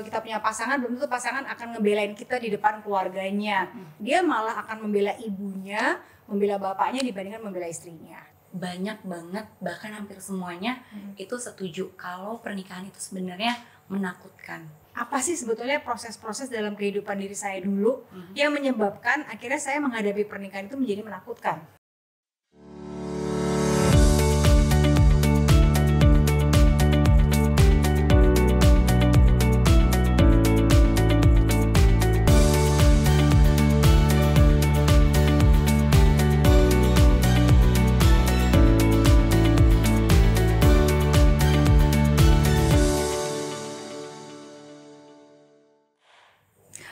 kalau kita punya pasangan, belum tentu pasangan akan ngebelain kita di depan keluarganya. Dia malah akan membela ibunya, membela bapaknya dibandingkan membela istrinya. Banyak banget, bahkan hampir semuanya itu setuju kalau pernikahan itu sebenarnya menakutkan. Apa sih sebetulnya proses-proses dalam kehidupan diri saya dulu yang menyebabkan akhirnya saya menghadapi pernikahan itu menjadi menakutkan?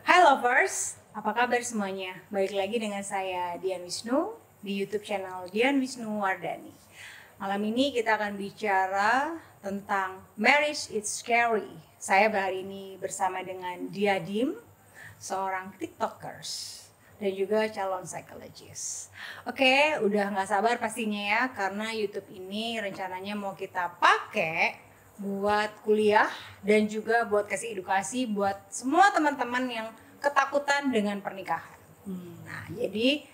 Hai lovers, apa kabar semuanya? Balik lagi dengan saya Dian Wisnu di YouTube channel Dian Wisnu Wardani. Malam ini kita akan bicara tentang marriage it's scary. Saya hari ini bersama dengan Diadim, seorang tiktokers dan juga calon psikologis. Oke, udah nggak sabar pastinya ya, karena YouTube ini rencananya mau kita pakai buat kuliah dan juga buat kasih edukasi buat semua teman-teman yang ketakutan dengan pernikahan. Nah, jadi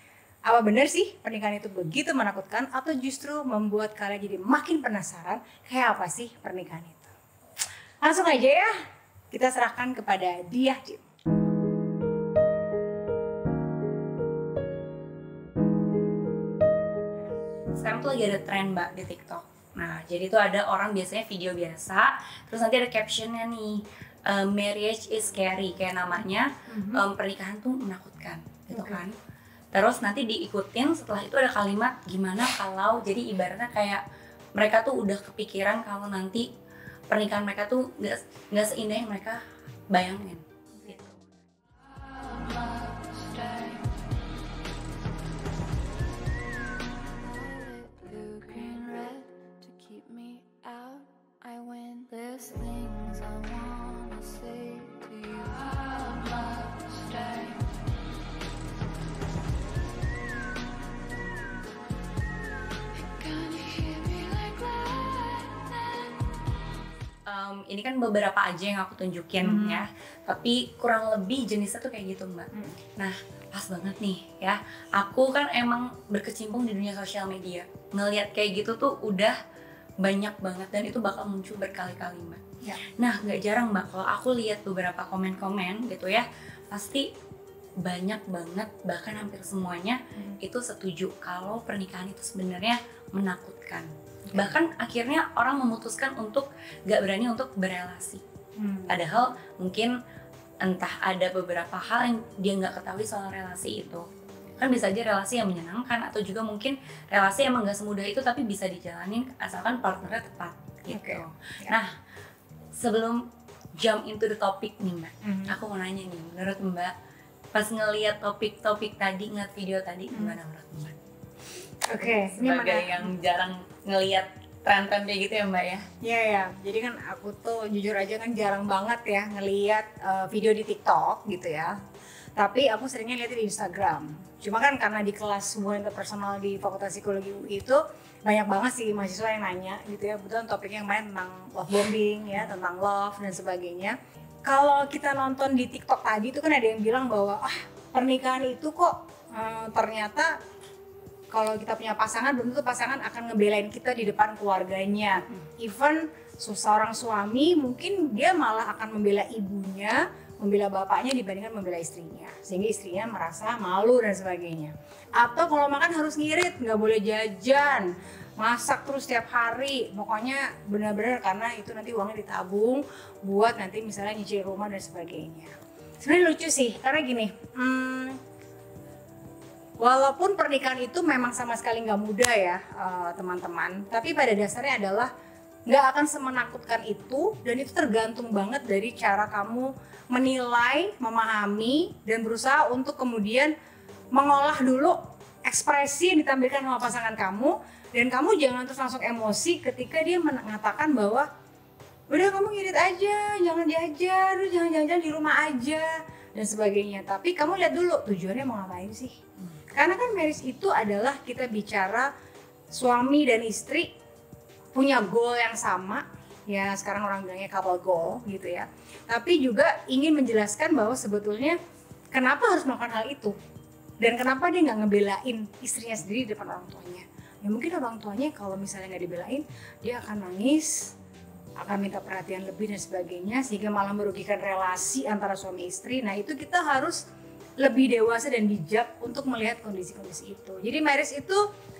apa benar sih pernikahan itu begitu menakutkan atau justru membuat kalian jadi makin penasaran kayak apa sih pernikahan itu? Langsung aja ya, kita serahkan kepada Diadim. Sekarang tuh lagi ada tren Mbak di TikTok. Nah, jadi tuh ada orang biasanya video biasa, terus nanti ada captionnya nih, marriage is scary, kayak namanya, pernikahan tuh menakutkan, gitu kan. Terus nanti diikutin setelah itu ada kalimat, gimana kalau, jadi ibaratnya kayak mereka tuh udah kepikiran kalau nanti pernikahan mereka tuh nggak seindah yang mereka bayangin. Gitu. Ini kan beberapa aja yang aku tunjukin ya, tapi kurang lebih jenisnya tuh kayak gitu Mbak. Nah, pas banget nih ya, aku kan emang berkecimpung di dunia sosial media, ngelihat kayak gitu tuh udah banyak banget dan itu bakal muncul berkali-kali Mbak. Ya. Nah, nggak jarang Mbak kalau aku lihat beberapa komen-komen gitu ya, pasti banyak banget, bahkan hampir semuanya itu setuju kalau pernikahan itu sebenarnya menakutkan. Bahkan akhirnya orang memutuskan untuk gak berani untuk berelasi. Padahal mungkin entah ada beberapa hal yang dia gak ketahui soal relasi itu. Kan bisa aja relasi yang menyenangkan atau juga mungkin relasi emang gak semudah itu tapi bisa dijalanin asalkan partnernya tepat gitu. Nah, sebelum jump into the topic nih Mbak, aku mau nanya nih, menurut Mbak pas ngelihat topik-topik tadi, ngeliat video tadi, gimana menurut Mbak? Oke, sebagai yang jarang ngelihat tren-tren kayak gitu ya Mbak ya? Iya ya, jadi kan aku tuh jujur aja kan jarang banget ya ngelihat video di TikTok gitu ya. Tapi aku seringnya lihat di Instagram. Cuma kan karena di kelas hubungan interpersonal di Fakultas Psikologi UI itu banyak banah sih mahasiswa yang nanya gitu ya. Betul topiknya yang main tentang love bombing ya, tentang love dan sebagainya. Kalau kita nonton di TikTok tadi itu kan ada yang bilang bahwa pernikahan itu kok ternyata kalau kita punya pasangan, belum tentu pasangan akan ngebelain kita di depan keluarganya. Even seorang suami mungkin dia malah akan membela ibunya, membela bapaknya dibandingkan membela istrinya. Sehingga istrinya merasa malu dan sebagainya. Atau kalau makan harus ngirit, nggak boleh jajan, masak terus setiap hari. Pokoknya benar-benar karena itu nanti uangnya ditabung buat nanti misalnya nyicil rumah dan sebagainya. Sebenarnya lucu sih, karena gini, walaupun pernikahan itu memang sama sekali nggak mudah ya teman-teman, tapi pada dasarnya adalah nggak akan semenakutkan itu, dan itu tergantung banget dari cara kamu menilai, memahami, dan berusaha untuk kemudian mengolah dulu ekspresi yang ditampilkan sama pasangan kamu, dan kamu jangan terus langsung emosi ketika dia mengatakan bahwa udah kamu ngirit aja, jangan jajan, jangan jajan di rumah aja, dan sebagainya. Tapi kamu lihat dulu tujuannya mau ngapain sih? Karena kan marriage itu adalah kita bicara suami dan istri punya goal yang sama, ya sekarang orang bilangnya couple goal gitu ya. Tapi juga ingin menjelaskan bahwa sebetulnya kenapa harus melakukan hal itu dan kenapa dia nggak ngebelain istrinya sendiri di depan orang tuanya. Ya mungkin orang tuanya kalau misalnya nggak dibelain, dia akan nangis, akan minta perhatian lebih dan sebagainya, sehingga malah merugikan relasi antara suami istri. Nah itu kita harus lebih dewasa dan bijak untuk melihat kondisi-kondisi itu. Jadi marriage itu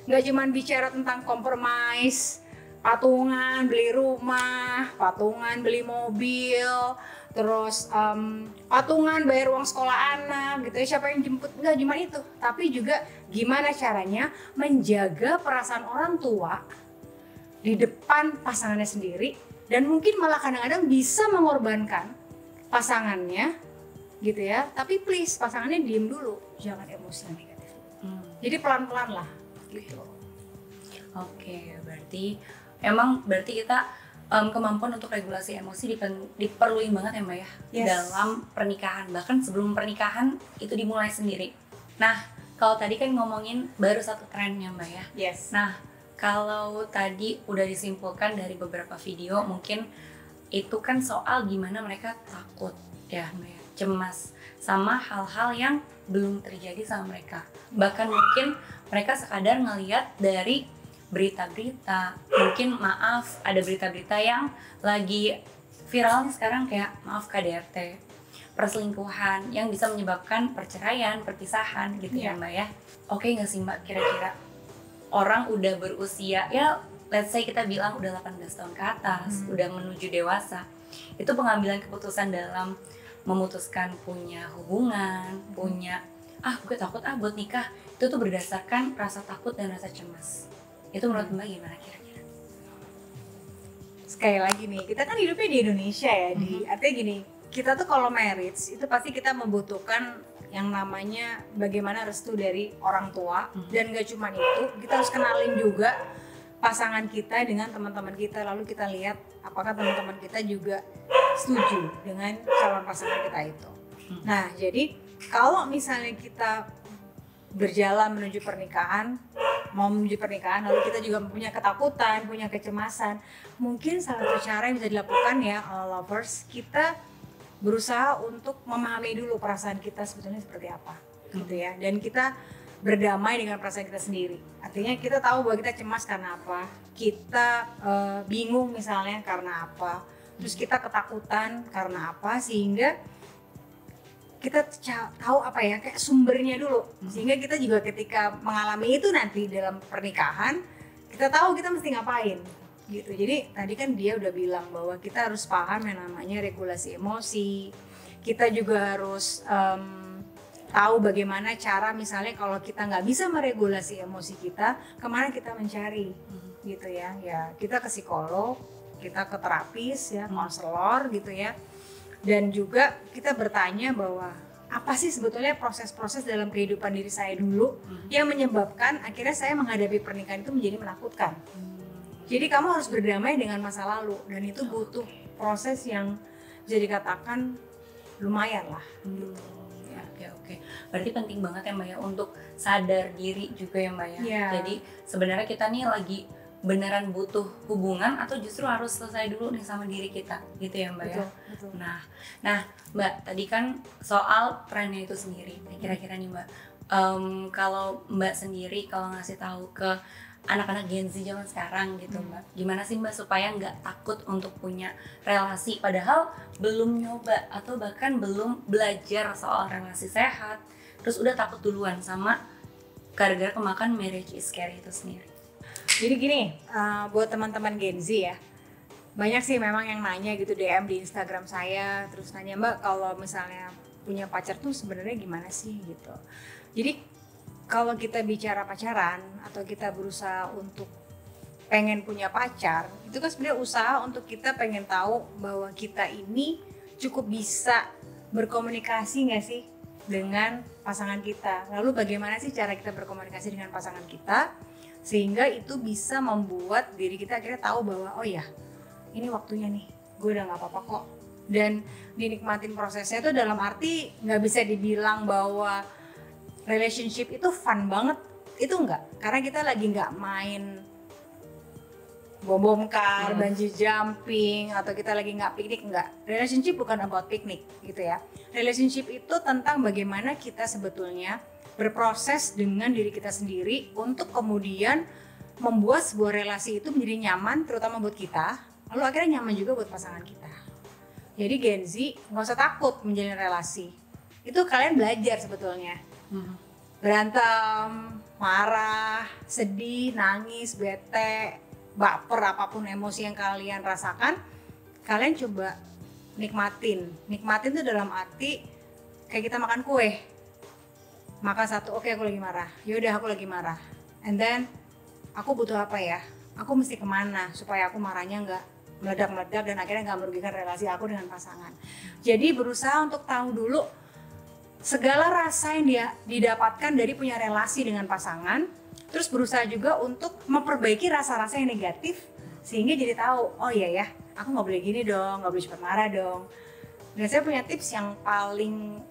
nggak cuma bicara tentang compromise, patungan beli rumah, patungan beli mobil, terus patungan bayar uang sekolah anak gitu ya, siapa yang jemput, nggak cuma itu, tapi juga gimana caranya menjaga perasaan orang tua di depan pasangannya sendiri, dan mungkin malah kadang-kadang bisa mengorbankan pasangannya gitu ya, tapi please pasangannya diem dulu, jangan emosi yang negatif. Jadi pelan-pelan lah gitu. Oke, berarti kita kemampuan untuk regulasi emosi diperluin banget ya Mbak ya. Yes. Dalam pernikahan, bahkan sebelum pernikahan itu dimulai sendiri. Nah, kalau tadi kan ngomongin baru satu trennya Mbak ya. Yes. Nah, kalau tadi udah disimpulkan dari beberapa video, mungkin itu kan soal gimana mereka takut ya Mbak ya, cemas sama hal-hal yang belum terjadi sama mereka. Bahkan mungkin mereka sekadar ngelihat dari berita-berita, mungkin maaf ada berita-berita yang lagi viral nih sekarang kayak maaf KDRT, perselingkuhan yang bisa menyebabkan perceraian, perpisahan gitu ya Mbak ya. Oke nggak sih Mbak, kira-kira orang udah berusia ya let's say kita bilang udah 18 tahun ke atas, udah menuju dewasa, itu pengambilan keputusan dalam memutuskan punya hubungan, punya gue takut buat nikah, itu tuh berdasarkan rasa takut dan rasa cemas. Itu menurut Mbak gimana kira-kira? Sekali lagi nih, kita kan hidupnya di Indonesia ya, artinya gini, kita tuh kalau marriage itu pasti kita membutuhkan yang namanya bagaimana restu dari orang tua, dan gak cuma itu, kita harus kenalin juga pasangan kita dengan teman-teman kita, lalu kita lihat apakah teman-teman kita juga setuju dengan calon pasangan kita itu. Nah, jadi kalau misalnya kita berjalan menuju pernikahan, lalu kita juga punya ketakutan, punya kecemasan, mungkin salah satu cara yang bisa dilakukan ya lovers, kita berusaha untuk memahami dulu perasaan kita sebetulnya seperti apa gitu ya, dan kita berdamai dengan perasaan kita sendiri. Artinya kita tahu bahwa kita cemas karena apa, kita bingung misalnya karena apa, terus kita ketakutan karena apa, sehingga kita tahu apa ya, kayak sumbernya dulu, sehingga kita juga ketika mengalami itu nanti dalam pernikahan, kita tahu kita mesti ngapain gitu. Jadi tadi kan dia udah bilang bahwa kita harus paham yang namanya regulasi emosi, kita juga harus tahu bagaimana cara misalnya kalau kita nggak bisa meregulasi emosi kita, kemana kita mencari gitu ya, kita ke psikolog, kita ke terapis ya, konselor gitu ya, dan juga kita bertanya bahwa apa sih sebetulnya proses-proses dalam kehidupan diri saya dulu yang menyebabkan akhirnya saya menghadapi pernikahan itu menjadi menakutkan. Jadi kamu harus berdamai dengan masa lalu, dan itu butuh proses yang bisa dikatakan lumayan lah. Oke. Berarti penting banget ya Mbak ya untuk sadar diri juga ya Mbak ya. Yeah. Jadi sebenarnya kita nih lagi beneran butuh hubungan atau justru harus selesai dulu nih sama diri kita gitu ya Mbak ya. Betul. Nah Mbak tadi kan soal trennya itu sendiri. Kira-kira nih Mbak, kalau Mbak sendiri kalau ngasih tahu ke anak-anak Gen Z zaman sekarang gitu Mbak, gimana sih Mbak supaya nggak takut untuk punya relasi padahal belum nyoba atau bahkan belum belajar soal relasi sehat, terus udah takut duluan sama gara-gara kemakan marriage is scary itu sendiri. Jadi gini, buat teman-teman Gen Z ya, banyak sih memang yang nanya gitu DM di Instagram saya, terus nanya Mbak kalau misalnya punya pacar tuh sebenarnya gimana sih gitu. Jadi kalau kita bicara pacaran atau kita berusaha untuk pengen punya pacar, itu kan sebenarnya usaha untuk kita pengen tahu bahwa kita ini cukup bisa berkomunikasi nggak sih dengan pasangan kita. Lalu bagaimana sih cara kita berkomunikasi dengan pasangan kita sehingga itu bisa membuat diri kita akhirnya tahu bahwa oh ya ini waktunya nih, gue udah nggak apa-apa kok. Dan dinikmatin prosesnya itu dalam arti nggak bisa dibilang bahwa relationship itu fun banget, itu enggak, karena kita lagi nggak main bom kar, bungee jumping, atau kita lagi nggak piknik, nggak. Relationship bukan about piknik gitu ya. Relationship itu tentang bagaimana kita sebetulnya berproses dengan diri kita sendiri untuk kemudian membuat sebuah relasi itu menjadi nyaman, terutama buat kita, lalu akhirnya nyaman juga buat pasangan kita. Jadi Gen Z nggak usah takut menjalin relasi. Itu kalian belajar sebetulnya. Berantem, marah, sedih, nangis, bete, baper, apapun emosi yang kalian rasakan, kalian coba nikmatin. Nikmatin itu dalam arti kayak kita makan kue. Makan satu, oke aku lagi marah. Yaudah aku lagi marah. And then aku butuh apa ya? Aku mesti kemana supaya aku marahnya nggak meledak-meledak dan akhirnya nggak merugikan relasi aku dengan pasangan. Jadi berusaha untuk tahu dulu segala rasa yang dia didapatkan dari punya relasi dengan pasangan, terus berusaha juga untuk memperbaiki rasa-rasa yang negatif sehingga jadi tahu, oh iya ya, aku nggak boleh gini dong, nggak boleh cepat marah dong. Dan saya punya tips yang paling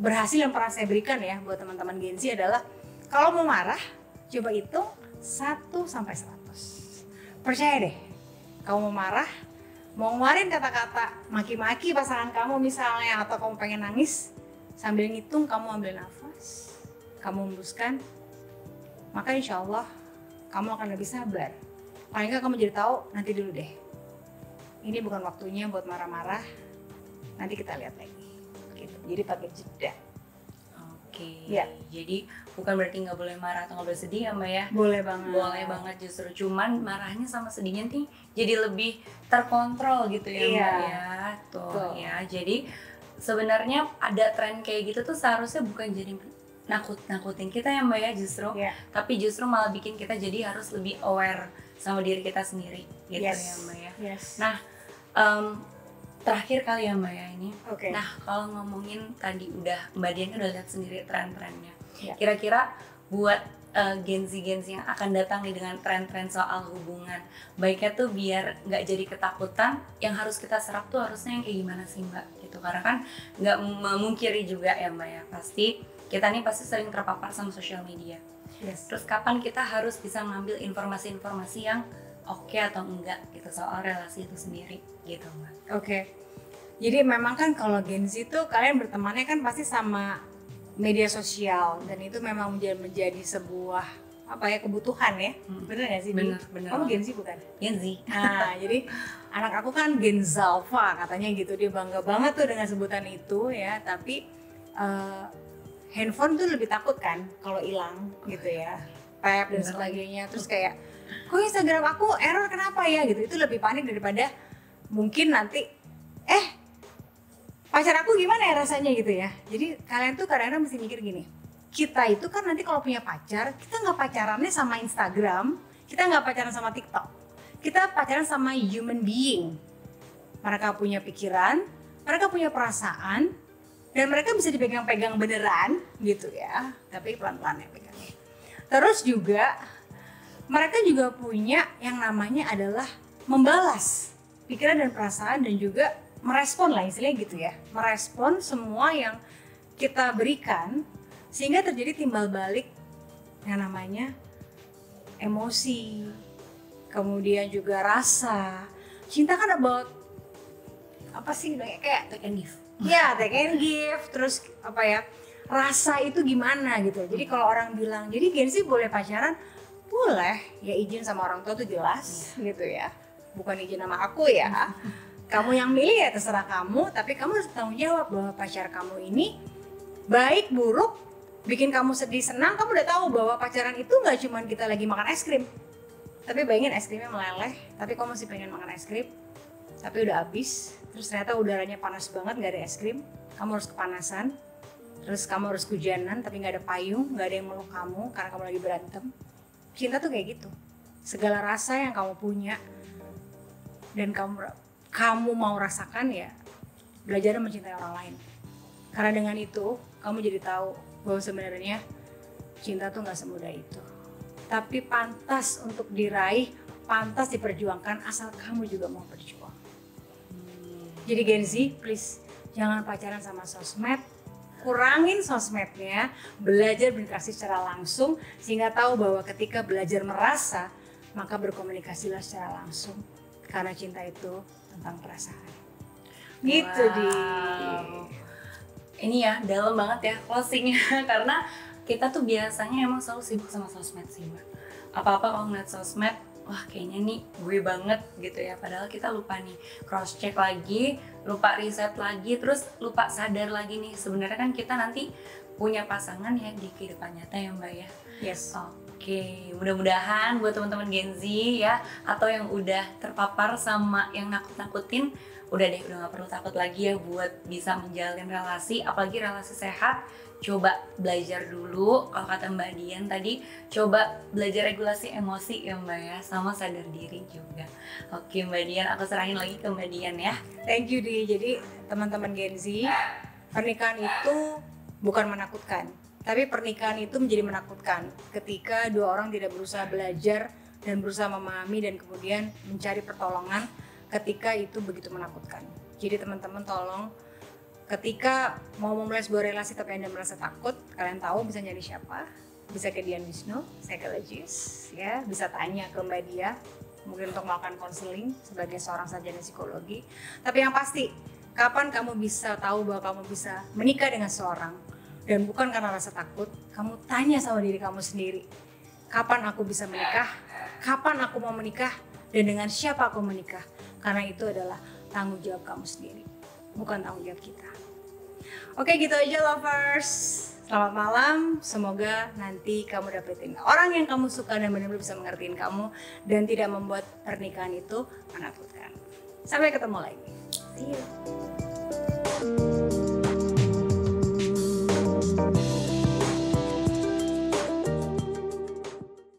berhasil yang pernah saya berikan ya buat teman-teman Gen Z adalah kalau mau marah, coba hitung 1 sampai 100. Percaya deh, kamu mau marah, mau ngeluarin kata-kata maki-maki pasangan kamu misalnya, atau kamu pengen nangis, sambil ngitung kamu ambil nafas, kamu hembuskan, maka insya Allah kamu akan lebih sabar. Paling nggak kamu jadi tahu, nanti dulu deh, ini bukan waktunya buat marah-marah, nanti kita lihat lagi gitu. Jadi pakai jeda. Oke, ya. Jadi bukan berarti nggak boleh marah atau nggak boleh sedih ya Mbak ya? Boleh banget. Boleh banget, justru cuman marahnya sama sedihnya nih jadi lebih terkontrol gitu ya Mbak ya. Tuh ya, jadi sebenarnya ada tren kayak gitu tuh seharusnya bukan jadi nakut-nakutin kita ya Mbak ya justru, tapi justru malah bikin kita jadi harus lebih aware sama diri kita sendiri gitu ya Mbak ya. Nah, terakhir kali ya Mbak ya ini. Nah, kalau ngomongin tadi Mbak Dian kan udah lihat sendiri tren-trennya. Kira-kira buat Gen Z yang akan datang nih dengan tren-tren soal hubungan, baiknya tuh biar nggak jadi ketakutan, yang harus kita serap tuh harusnya yang kayak gimana sih Mbak? Gitu, karena kan nggak memungkiri juga ya Mbak ya, kita nih pasti sering terpapar sama sosial media. Terus kapan kita harus bisa ngambil informasi-informasi yang oke atau enggak gitu soal relasi itu sendiri gitu Mbak. Jadi memang kan kalau Gen Z tuh kalian bertemannya kan pasti sama media sosial, dan itu memang menjadi sebuah kebutuhan ya. Bener gak sih? Bener. Kamu Gen Z bukan? Gen Z. Nah, jadi anak aku kan Gen Zalfa katanya gitu, dia bangga banget tuh dengan sebutan itu ya. Tapi handphone tuh lebih takut kan kalau hilang gitu ya, tap dan sebagainya. Terus kayak, kok Instagram aku error kenapa ya gitu. Itu lebih panik daripada mungkin nanti pacar aku gimana ya rasanya gitu ya. Jadi kalian tuh kadang-kadang mesti mikir gini, kita itu kan nanti kalau punya pacar, kita nggak pacarannya sama Instagram, kita nggak pacaran sama TikTok, kita pacaran sama human being. Mereka punya pikiran, mereka punya perasaan, dan mereka bisa dipegang-pegang beneran gitu ya, tapi pelan-pelan ya pegangnya. Terus juga mereka juga punya yang namanya adalah membalas pikiran dan perasaan, dan juga merespon lah istilahnya gitu ya, merespon semua yang kita berikan, sehingga terjadi timbal balik yang namanya emosi, kemudian juga rasa. Cinta kan about kayak take and give. Ya, take and give. Terus rasa itu gimana gitu. Jadi kalau orang bilang, jadi Gen Z boleh pacaran, boleh ya, izin sama orang tua tuh jelas gitu ya, bukan izin sama aku ya. Kamu yang milih ya terserah kamu, tapi kamu harus bertanggung jawab bahwa pacar kamu ini baik buruk, bikin kamu sedih senang, kamu udah tahu bahwa pacaran itu nggak cuma kita lagi makan es krim, tapi bayangin es krimnya meleleh, tapi kamu masih pengen makan es krim, tapi udah habis, terus ternyata udaranya panas banget, nggak ada es krim, kamu harus kepanasan, terus kamu harus kehujanan, tapi nggak ada payung, nggak ada yang meluk kamu karena kamu lagi berantem. Cinta tuh kayak gitu, segala rasa yang kamu punya dan kamu mau rasakan ya, belajar mencintai orang lain. Karena dengan itu kamu jadi tahu bahwa sebenarnya cinta tuh nggak semudah itu, tapi pantas untuk diraih, pantas diperjuangkan asal kamu juga mau berjuang. Jadi Gen Z, please jangan pacaran sama sosmed, kurangin sosmednya, belajar berinteraksi secara langsung, sehingga tahu bahwa ketika belajar merasa, maka berkomunikasilah secara langsung karena cinta itu tentang perasaan. Gitu di. Ini ya dalam banget ya closingnya karena kita tuh biasanya emang selalu sibuk sama sosmed sih Mbak. Apa-apa kalau ngeliat sosmed, wah kayaknya nih gue banget gitu ya. Padahal kita lupa nih cross check lagi, lupa riset lagi, terus lupa sadar lagi nih sebenarnya kan kita nanti punya pasangan ya di kehidupan nyata ya Mbak ya. Yes. Oke, mudah-mudahan buat teman-teman Gen Z ya atau yang udah terpapar sama yang nakut-nakutin, udah deh udah nggak perlu takut lagi ya buat bisa menjalin relasi, apalagi relasi sehat. Coba belajar dulu, kalau kata Mbak Dian tadi, coba belajar regulasi emosi ya Mbak ya, sama sadar diri juga. Oke Mbak Dian, aku serahin lagi ke Mbak Dian ya. Thank you Di. Jadi teman-teman Gen Z, pernikahan itu bukan menakutkan, tapi pernikahan itu menjadi menakutkan ketika dua orang tidak berusaha belajar dan berusaha memahami dan kemudian mencari pertolongan ketika itu begitu menakutkan. Jadi teman-teman tolong, ketika mau memulai sebuah relasi tapi Anda merasa takut, kalian tahu bisa nyari siapa? Bisa ke Dian Wisnu, psychologist, ya, bisa tanya ke Mbak Dia, mungkin untuk melakukan konseling sebagai seorang sarjana psikologi. Tapi yang pasti, kapan kamu bisa tahu bahwa kamu bisa menikah dengan seorang dan bukan karena rasa takut, kamu tanya sama diri kamu sendiri, kapan aku bisa menikah? Kapan aku mau menikah? Dan dengan siapa aku menikah? Karena itu adalah tanggung jawab kamu sendiri, bukan tanggung jawab kita. Oke, gitu aja lovers. Selamat malam. Semoga nanti kamu dapetin orang yang kamu suka dan benar-benar bisa mengertiin kamu dan tidak membuat pernikahan itu menakutkan. Sampai ketemu lagi. See you.